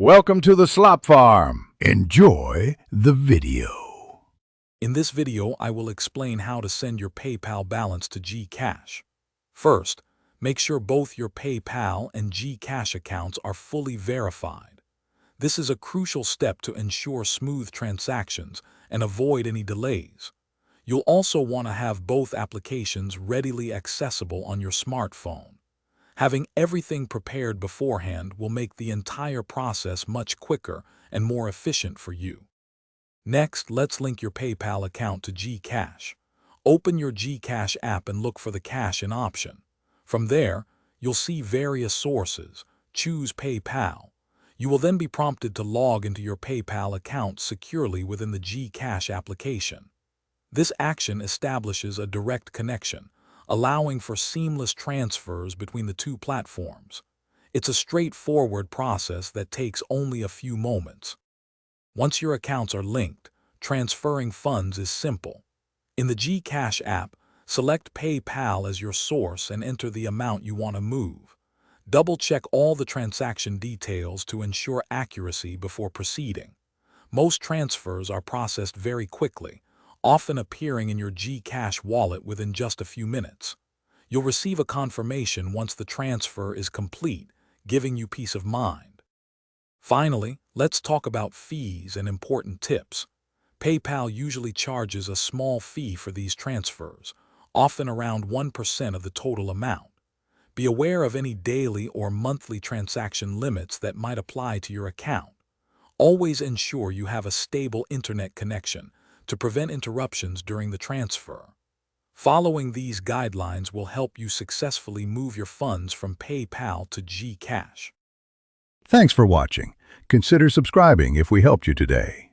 Welcome to the Slop Farm. Enjoy the video. In this video, I will explain how to send your PayPal balance to GCash. First, make sure both your PayPal and GCash accounts are fully verified. This is a crucial step to ensure smooth transactions and avoid any delays. You'll also want to have both applications readily accessible on your smartphone. Having everything prepared beforehand will make the entire process much quicker and more efficient for you. Next, let's link your PayPal account to GCash. Open your GCash app and look for the Cash In option. From there, you'll see various sources. Choose PayPal. You will then be prompted to log into your PayPal account securely within the GCash application. This action establishes a direct connection, allowing for seamless transfers between the two platforms. It's a straightforward process that takes only a few moments. Once your accounts are linked, transferring funds is simple. In the GCash app, select PayPal as your source and enter the amount you want to move. Double-check all the transaction details to ensure accuracy before proceeding. Most transfers are processed very quickly, often appearing in your GCash wallet within just a few minutes. You'll receive a confirmation once the transfer is complete, giving you peace of mind. Finally, let's talk about fees and important tips. PayPal usually charges a small fee for these transfers, often around 1% of the total amount. Be aware of any daily or monthly transaction limits that might apply to your account. Always ensure you have a stable internet connection to prevent interruptions during the transfer. Following these guidelines will help you successfully move your funds from PayPal to GCash. Thanks for watching. Consider subscribing if we helped you today.